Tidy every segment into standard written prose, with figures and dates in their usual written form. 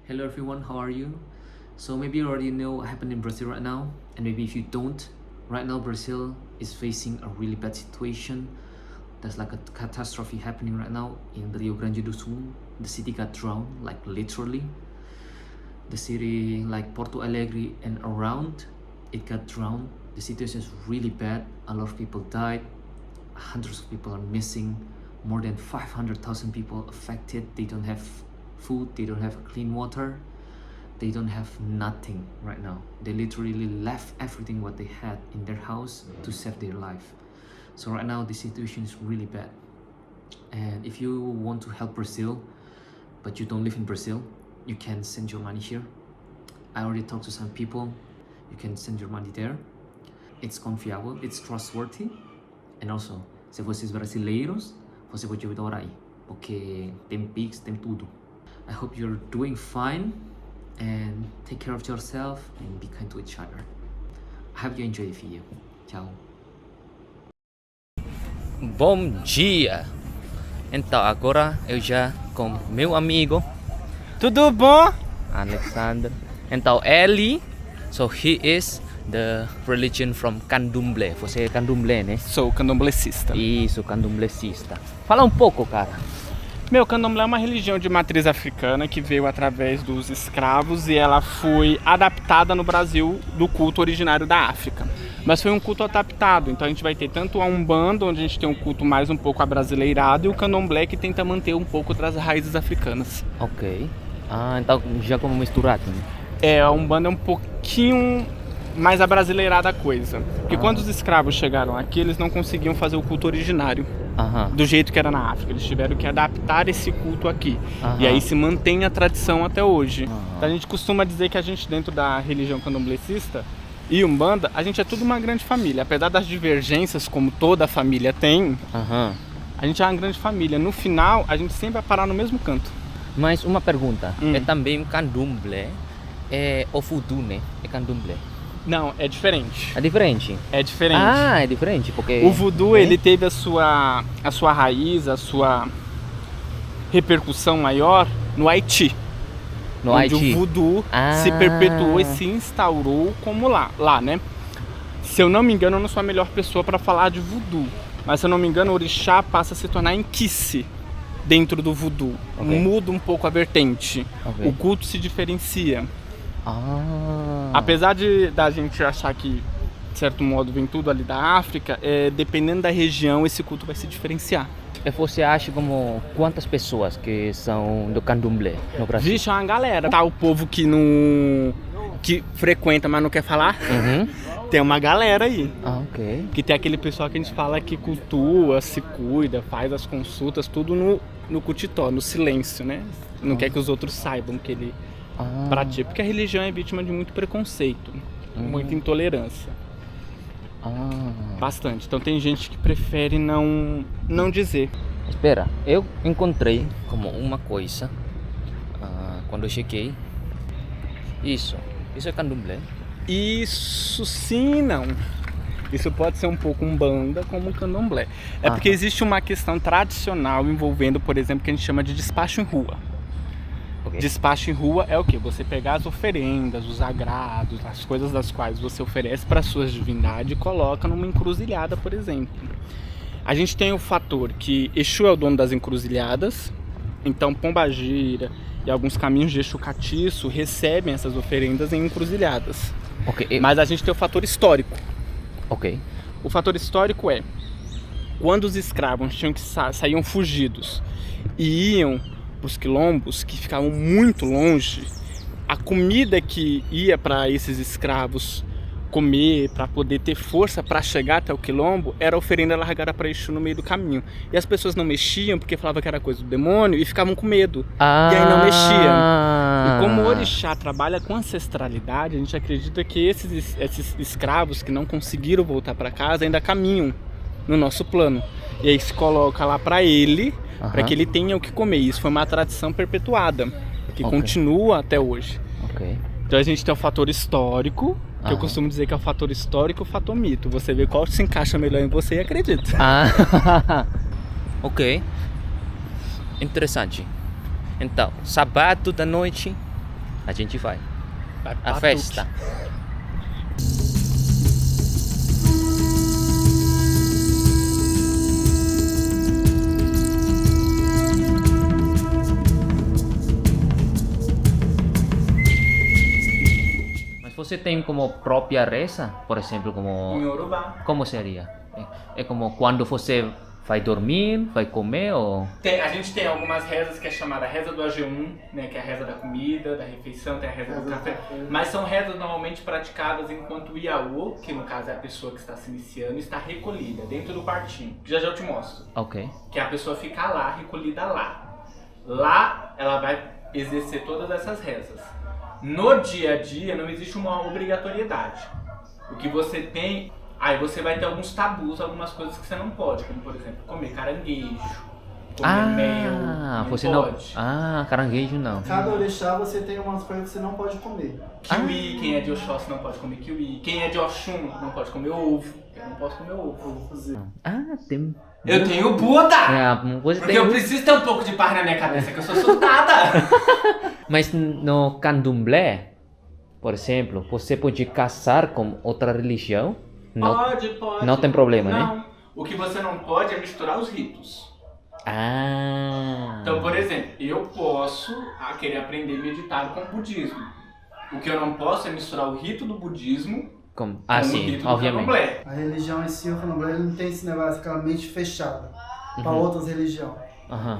Hello everyone, how are you? So maybe you already know what happened in Brazil right now, and maybe if you don't, right now Brazil is facing a really bad situation. There's like a catastrophe happening right now in Rio Grande do Sul. The city got drowned, like literally. The city like Porto Alegre and around, it got drowned. The situation is really bad. A lot of people died. Hundreds of people are missing. More than 500,000 people affected. They don't have food, they don't have clean water, they don't have nothing right now. They literally left everything what they had in their house to save their life. So right now the situation is really bad. And if you want to help Brazil but you don't live in Brazil, you can send your money here. I already talked to some people. You can send your money there. It's confiável, it's trustworthy. And also, se vocês brasileiros, você pode ajudar aí, porque tem Pix, tem tudo. I hope you're doing fine and take care of yourself and be kind to each other. I hope you enjoy the video. Ciao. Bom dia! Então agora eu já com meu amigo Tudo bom? Alexander. Então ele, so he is the religion from Candomblé. Você é Candomblé, né? Sou candomblessista. Isso, candomblecista. Fala um pouco, cara. Meu, candomblé é uma religião de matriz africana que veio através dos escravos e ela foi adaptada no Brasil do culto originário da África. Mas foi um culto adaptado, então a gente vai ter tanto a Umbanda, onde a gente tem um culto mais um pouco abrasileirado, e o candomblé que tenta manter um pouco das raízes africanas. Ok. Ah, então já como misturado, né? É, a Umbanda é um pouquinho mais abrasileirada a coisa. Porque quando os escravos chegaram aqui, eles não conseguiam fazer o culto originário. Do jeito que era na África, eles tiveram que adaptar esse culto aqui. E aí se mantém a tradição até hoje. Então a gente costuma dizer que a gente, dentro da religião candomblessista e Umbanda, a gente é tudo uma grande família. Apesar das divergências, como toda família tem, a gente é uma grande família. No final, a gente sempre vai parar no mesmo canto. Mas uma pergunta, é também Candomblé, é o voodoo, né? É Candomblé. Não, é diferente. É diferente? É diferente. Ah, é diferente, porque... O voodoo, ele teve a sua raiz, a sua repercussão maior no Haiti. No onde Haiti. o voodoo se perpetuou e se instaurou como lá, né? Se eu não me engano, eu não sou a melhor pessoa para falar de voodoo. Mas se eu não me engano, o orixá passa a se tornar enquice dentro do voodoo. Muda um pouco a vertente. O culto se diferencia. Apesar da gente achar que, de certo modo, vem tudo ali da África, dependendo da região, esse culto vai se diferenciar. E você acha como quantas pessoas que são do Candomblé no Brasil? Vixe, é uma galera. Tá o povo que não... que frequenta, mas não quer falar. Tem uma galera aí. Que tem aquele pessoal que a gente fala que cultua, se cuida, faz as consultas, tudo no cutitó, no silêncio, né? Não quer que os outros saibam que ele... pratica, porque a religião é vítima de muito preconceito, muita intolerância. Bastante. Então tem gente que prefere não dizer. Espera, eu encontrei como uma coisa quando eu cheguei. Isso é Candomblé? Isso sim e não. Isso pode ser um pouco Umbanda como Candomblé. É porque existe uma questão tradicional envolvendo, por exemplo, que a gente chama de despacho em rua. Despacho em rua é o que? Você pegar as oferendas, os agrados, as coisas das quais você oferece para suas divindades e coloca numa encruzilhada, por exemplo. A gente tem o fator que Exu é o dono das encruzilhadas, então Pombagira e alguns caminhos de Exu Catiço recebem essas oferendas em encruzilhadas. Mas a gente tem o fator histórico. O fator histórico é quando os escravos tinham que saíam fugidos e iam para os quilombos que ficavam muito longe, a comida que ia para esses escravos comer, para poder ter força para chegar até o quilombo, era a oferenda largada para Exu no meio do caminho. E as pessoas não mexiam porque falavam que era coisa do demônio e ficavam com medo. E aí não mexiam. E como o orixá trabalha com ancestralidade, a gente acredita que esses escravos que não conseguiram voltar para casa ainda caminham no nosso plano. E aí se coloca lá para ele, para que ele tenha o que comer. Isso foi uma tradição perpetuada, que continua até hoje. Então a gente tem o fator histórico, que eu costumo dizer que é o fator histórico e o fator mito. Você vê qual se encaixa melhor em você e acredita. Ok. Interessante. Então, sábado da noite, a gente vai. Vai A pra festa. Mas você tem como própria reza, por exemplo, Em como Yorubá. como seria? É como quando você vai dormir, vai comer ou A gente tem algumas rezas que é chamada reza do AG1, né, que é a reza da comida, da refeição, tem a reza do café, mas são rezas normalmente praticadas enquanto o Iaô, que no caso é a pessoa que está se iniciando, está recolhida dentro do quartinho, que já eu te mostro, ok. que a pessoa fica lá, recolhida lá. Lá ela vai exercer todas essas rezas. No dia a dia não existe uma obrigatoriedade. O que você tem, aí você vai ter alguns tabus, algumas coisas que você não pode, como por exemplo, comer caranguejo, comer mel, não você pode. não. Caranguejo não. Cada orixá você tem umas coisas que você não pode comer. Kiwi, quem é de Oxóssi não pode comer kiwi. Quem é de Oxum não pode comer ovo. Eu não posso comer ovo. Tem. Eu tenho Buda! Você Porque tem eu preciso ter um pouco de paz na minha cabeça, que eu sou surtada. Mas no candomblé, por exemplo, você pode casar com outra religião? Não. Pode. Não tem problema, né? Não. O que você não pode é misturar os ritos. Então, por exemplo, eu posso querer aprender a meditar com o budismo. O que eu não posso é misturar o rito do budismo com o sim, rito do obviamente. candomblé. A religião em si, o candomblé, ele não tem esse negócio, aquela mente fechada para outras religiões.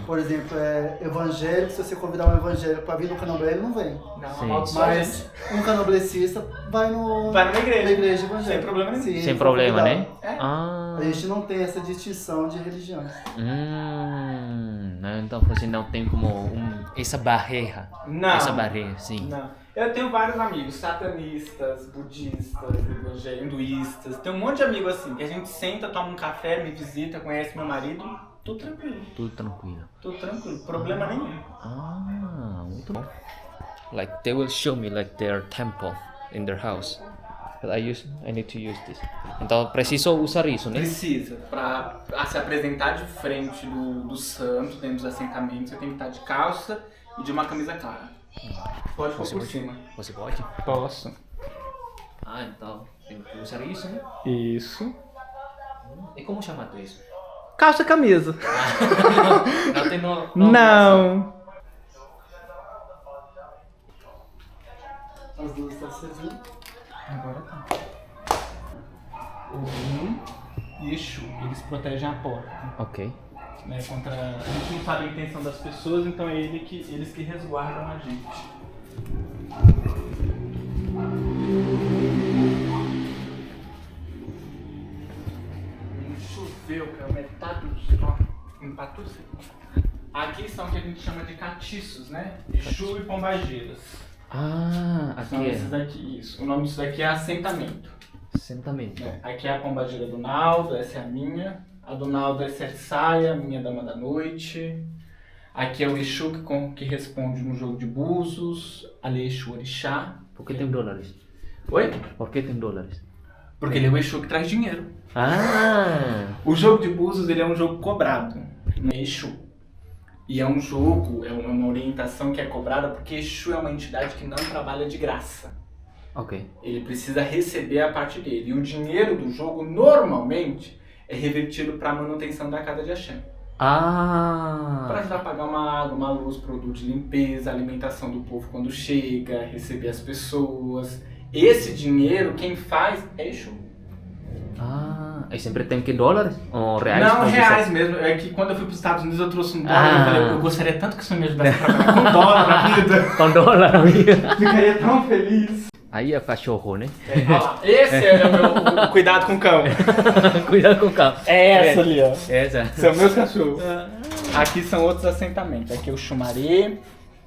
Por exemplo, evangélico, se você convidar um evangélico para vir no candomblé, ele não vem. Não, Sim. Mas um candomblecista vai Vai numa igreja. na igreja evangélica. Sem problema nenhum. Se ele Sem for problema, convidado. né? É. A gente não tem essa distinção de religiões. Então você não tem como essa barreira. Não. Essa barreira, sim. Não. Eu tenho vários amigos, satanistas, budistas, hinduístas. Tem um monte de amigos assim, que a gente senta, toma um café, me visita, conhece meu marido, tudo tranquilo. Tudo tranquilo. Tudo tranquilo, problema nenhum. Muito bom. Like they will show me like their temple in their house. But I need to use this. Então preciso usar isso, né? Precisa. Pra se apresentar de frente do santo, dentro dos assentamentos, você tem que estar de calça e de uma camisa clara. Pode pôr por cima. Você pode? Posso. Então tem que usar isso, né? Isso. E como chama isso? Calça e camisa. Não tem Não. As duas estão servindo. Agora tá. Ogum e Exu, eles protegem a porta. Ok. Né, contra... A gente não sabe a intenção das pessoas, então é eles que resguardam a gente. Choveu, cara, metade do sol. Empatou seco. Aqui são o que a gente chama de catiços, né? Exu e Pombagiras. Aqui São esses daqui, isso. O nome disso daqui é assentamento. Assentamento. Aqui é a Pombagira do Naldo, essa é a minha. A do Naldo é Saia, minha dama da noite. Aqui é o Exu que responde no jogo de búzios. Ali é Exu Orixá. Por que tem dólares? Oi? Por que tem dólares? Porque ele é o Exu que traz dinheiro. O O jogo de búzios ele é um jogo cobrado, não é Exu. E é um jogo, é uma orientação que é cobrada porque Exu é uma entidade que não trabalha de graça. Ok. Ele precisa receber a parte dele. E o dinheiro do jogo, normalmente, é revertido para a manutenção da casa de Axé. Para ajudar a pagar uma água, uma luz, produto de limpeza, alimentação do povo quando chega, receber as pessoas. Esse dinheiro, quem faz é Exu. E sempre tem que dólares ou reais? Não, Como reais você- mesmo. É que quando eu fui para os Estados Unidos eu trouxe um dólar. Eu falei, eu gostaria tanto que o senhor me ajudasse a trabalhar com dólar na vida. Com dólar, amiga. Ficaria tão feliz. Aí é cachorro, né? Olha lá, esse é o cuidado com o cão. Cuidado com o carro. É essa ali, ó. Essa. São meus cachorros. Aqui são outros assentamentos. Aqui é o Xumaré,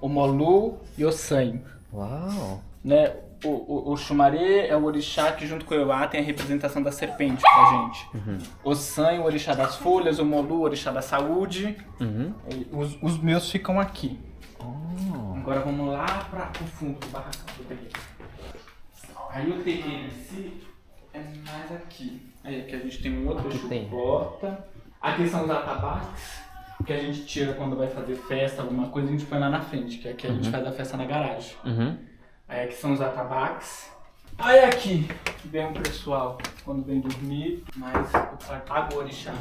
o Molu e o Sanho. Uau. Né? O Xumaré é o orixá que junto com o Euá tem a representação da serpente pra gente. O Sanho, o orixá das folhas, o Molu, o orixá da saúde. E os meus ficam aqui. Agora vamos lá para o fundo do barracão do terreiro. Aí o terreiro em si é mais aqui. Aí aqui a gente tem um outro Aqui Exu tem. que bota. Aqui são os atabaques. que a gente tira quando vai fazer festa, alguma coisa, a gente põe lá na frente, que aqui a gente faz a festa na garagem. Aí aqui são os atabaques. Aí aqui vem o pessoal quando vem dormir, mas o quarto agorixá.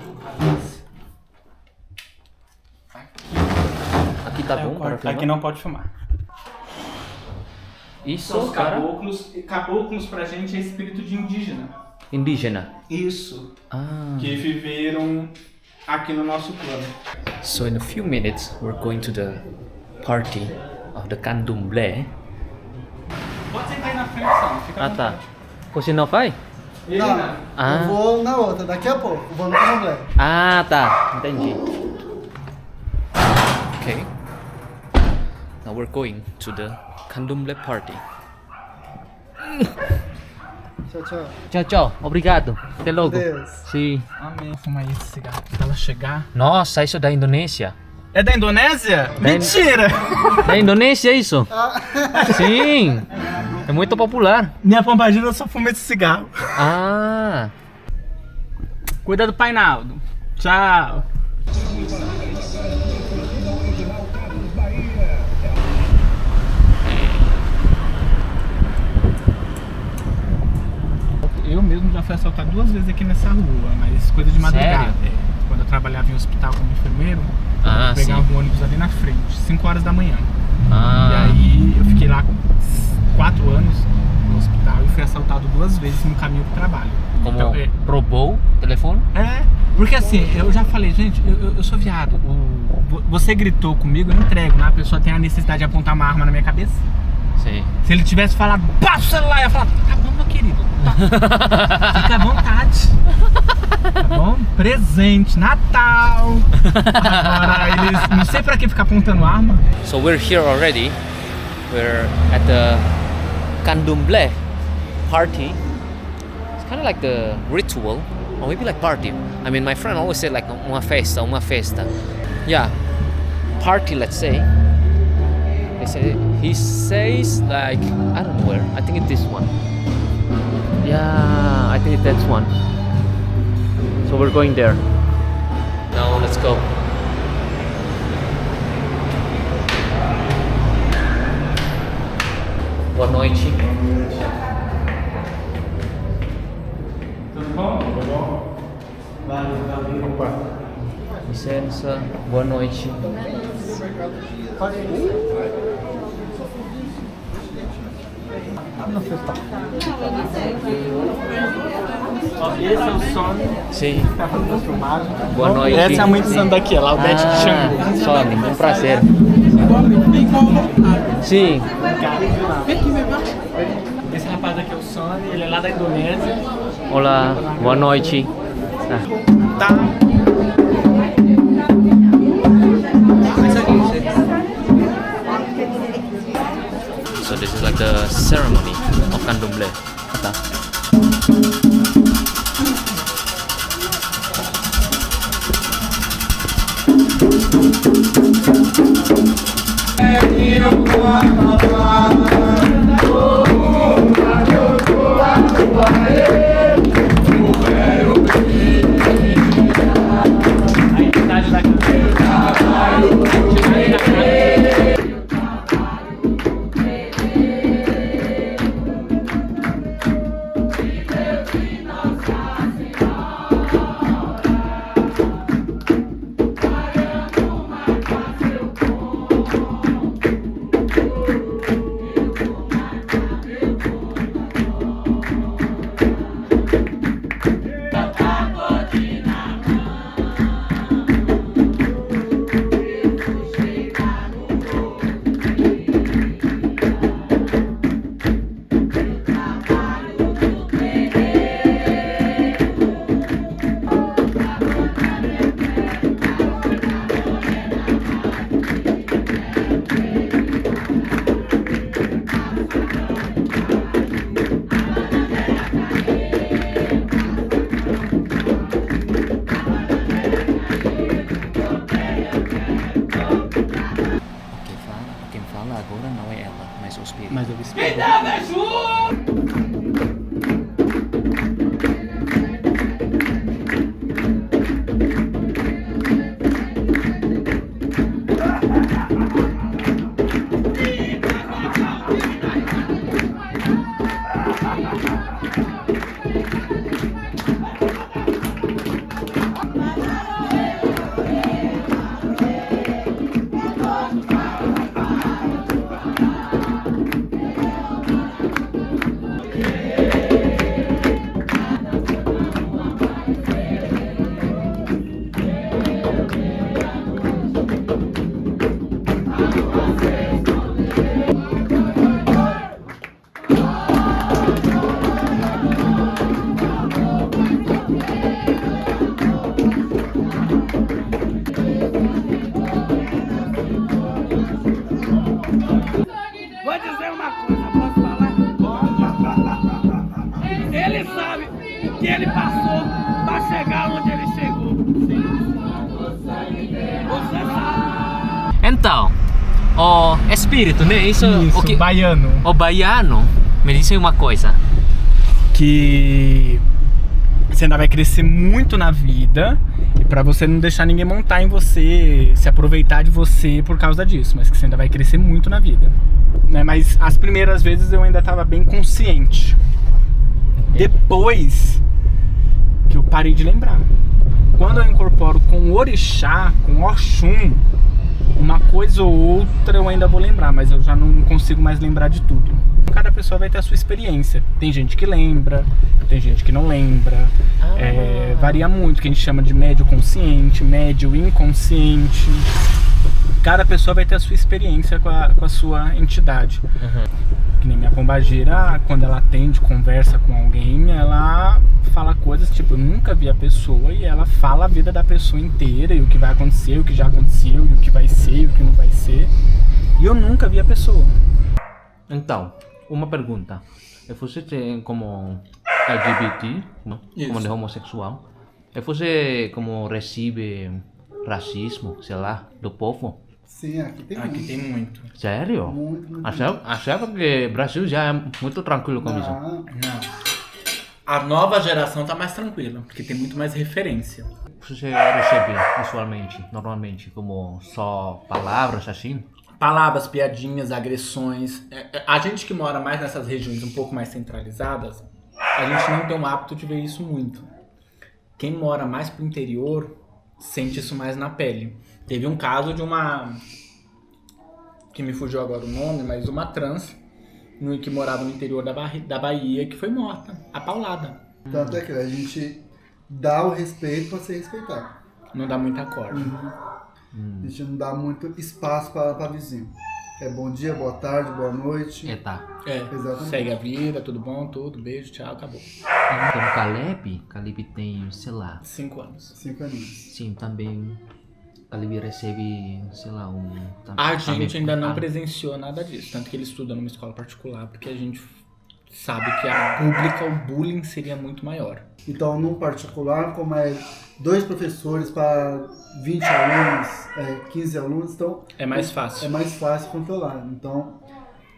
Aqui tá bom para filmar? Aqui não pode filmar. Isso, São os cara? caboclos. Caboclos pra gente é espírito de indígena. Indígena. Isso. Ah. Que viveram aqui no nosso plano. So in a few minutes, we're going to the party of the Candomblé. Pode sentar aí na frente, Sam. Fica à Ah, tá. vontade. Você não vai? Ele Não, não. Ah. eu vou na outra, daqui a pouco. Eu vou no Candomblé. Ah, tá. Entendi. Okay. Now we're going to the Candomblé party. Tchau, tchau. Tchau, tchau. Obrigado. Até logo. Deus. Sim. Amém. Fuma aí esse cigarro pra ela chegar. Nossa, isso é da Indonésia. É da Indonésia? Mentira! Da Indonésia isso? Sim. É muito popular. Minha Pombagira só fuma esse cigarro. Ah. Cuida do Painaldo. Tchau. Eu mesmo já fui assaltado 2 vezes aqui nessa rua, mas coisa de madrugada. Sério? Quando eu trabalhava em hospital como enfermeiro, Ah, eu pegava sim. o ônibus ali na frente, 5 horas da manhã. Ah. E aí eu fiquei lá 4 anos no hospital e fui assaltado 2 vezes no caminho pro trabalho. Como Então, roubou o telefone? porque assim, eu já falei, gente, eu sou viado. Você gritou comigo, eu entrego, né? A pessoa tem a necessidade de apontar uma arma na minha cabeça. Sim. Se ele tivesse falado, passa o celular, eu ia falar, tá bom, meu querido, tá. Fica à vontade. Tá bom? Presente, Natal. Agora, eles, não sei pra que ficar apontando arma. So we're here already. We're at the Candomblé party. It's kind of like the ritual, or maybe like party. I mean, my friend always said like uma festa, uma festa. Yeah, party. Let's say. He says like I don't know where. I think it's this one. Yeah, I think it's that one. So we're going there. Now let's go. Boa noite. Tudo bom? Tudo bom? Valeu. Opa. Licença, boa noite. Ó, esse é o Sony Sim, que tá fazendo as filmagens. boa noite. Essa é a mãe de santo daqui, ela é o Beth de Xangu. Sony, um prazer. Sim, Esse rapaz aqui é o Sony, ele é lá da Indonésia. olá, boa noite. Tá. So this is like the ceremony of Candomblé. Tá. Quem fala agora não é ela, mas o espírito. Mas eu espero. Vou dizer uma coisa, posso falar? Ele sabe o que ele passou para chegar onde ele chegou. Você sabe. Então, o espírito, né? Isso o que, baiano. o baiano me disse uma coisa. Que você ainda vai crescer muito na vida e pra você não deixar ninguém montar em você, se aproveitar de você por causa disso, mas que você ainda vai crescer muito na vida, né? Mas as primeiras vezes eu ainda tava bem consciente. Depois que eu parei de lembrar. Quando eu incorporo com o orixá, com Oxum, uma coisa ou outra eu ainda vou lembrar, mas eu já não consigo mais lembrar de tudo. Cada pessoa vai ter a sua experiência. Tem gente que lembra, tem gente que não lembra. Varia muito, que a gente chama de médio consciente, médio inconsciente. Cada pessoa vai ter a sua experiência com a sua entidade. Que nem minha pombagira, quando ela atende, conversa com alguém, ela fala coisas tipo, eu nunca vi a pessoa, e ela fala a vida da pessoa inteira, e o que vai acontecer, o que já aconteceu, e o que vai ser, e o que não vai ser. E eu nunca vi a pessoa. Então, uma pergunta. Você tem como LGBT, não? Como de homossexual? E você como recebe racismo, sei lá, do povo? Sim, aqui tem muito. Sério? Muito. Achava que o Brasil já é muito tranquilo com isso. Não. A nova geração tá mais tranquila, porque tem muito mais referência. Você recebe usualmente, normalmente, como só palavras assim? Palavras, piadinhas, agressões. A gente que mora mais nessas regiões um pouco mais centralizadas, a gente não tem o hábito de ver isso muito. Quem mora mais pro interior sente isso mais na pele. Teve um caso de uma, que me fugiu agora o nome, mas uma trans que morava no interior da Bahia, que foi morta, apaulada. Tanto é que a gente dá o respeito para ser respeitado. Não dá muita corda. A gente não dá muito espaço para vizinho. É bom dia, boa tarde, boa noite. Tá. Exatamente. Segue a vida, tudo bom, tudo, beijo, tchau, acabou. Então, Caleb tem, sei lá... 5 anos. 5 aninhos. Sim, também Caleb recebe, sei lá, A gente ainda não presenciou nada disso, tanto que ele estuda numa escola particular, porque a gente sabe que a pública, o bullying seria muito maior. Então, num particular, como é 2 professores para 20 alunos, 15 alunos, então... É mais fácil. É mais fácil controlar. Então,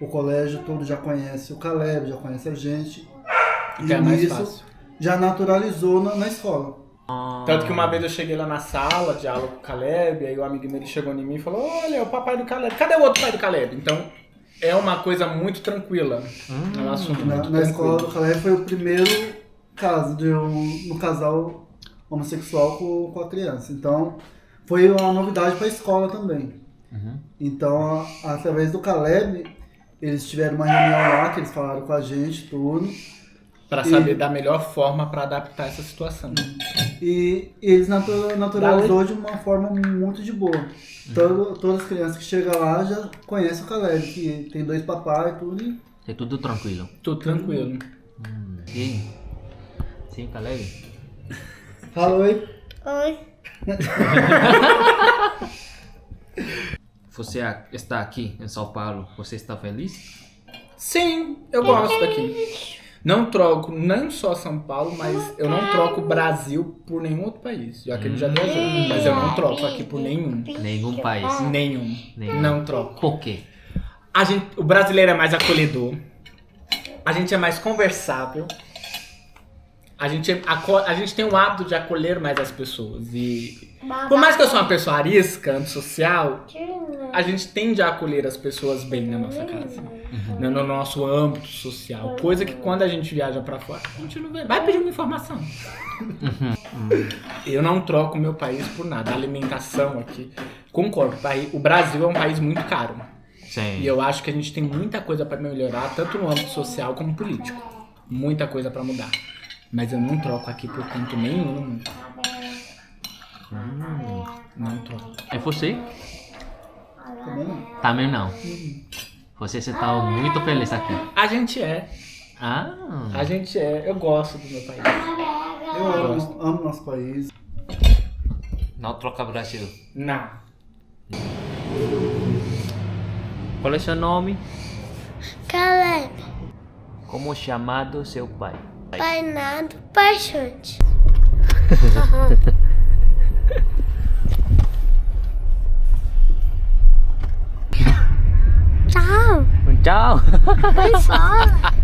o colégio todo já conhece o Caleb, já conhece a gente. E é mais fácil. Já naturalizou na escola. Tanto que uma vez eu cheguei lá na sala de aula com o Caleb, aí o amigo dele chegou em mim e falou, olha, o papai do Caleb, cadê o outro pai do Caleb? Então, é uma coisa muito tranquila. É um assunto muito na escola do Caleb foi o primeiro caso de um casal homossexual com a criança. Então, foi uma novidade para a escola também. Então, através do Caleb, eles tiveram uma reunião lá, que eles falaram com a gente, tudo. Para saber da melhor forma para adaptar essa situação. E eles naturalizou de uma forma muito de boa. Todas as crianças que chegam lá já conhecem o Caleb, que tem 2 papais e tudo. É tudo tranquilo. Tudo tranquilo. Sim. Sim, Caleb. Fala oi. Oi. Você está aqui em São Paulo, você está feliz? Sim, eu gosto daqui. Não troco nem só São Paulo, mas eu não troco o Brasil por nenhum outro país. Já que ele já viajou, mas eu não troco aqui por nenhum. Nenhum país. Nenhum. Não troco. Por quê? O brasileiro é mais acolhedor. A gente é mais conversável. A gente tem o hábito de acolher mais as pessoas. E por mais que eu sou uma pessoa arisca, antissocial, a gente tende a acolher as pessoas bem na nossa casa. No nosso âmbito social. Coisa que quando a gente viaja pra fora, a gente não vê. Vai pedir uma informação. Eu não troco o meu país por nada. A alimentação aqui, concordo, o Brasil é um país muito caro. Sim. E eu acho que a gente tem muita coisa pra melhorar, tanto no âmbito social como político. Muita coisa pra mudar. Mas eu não troco aqui por canto nenhum. Não troco. É você? Também não. Também não. Você está muito feliz aqui. A gente é. Ah. A gente é. Eu gosto do meu país. Eu amo nosso país. Não troca Brasil. Não. Qual é seu nome? Caleb, Como chamado seu pai? Painado, Paixante. Tchau. Tchau. Vai fora.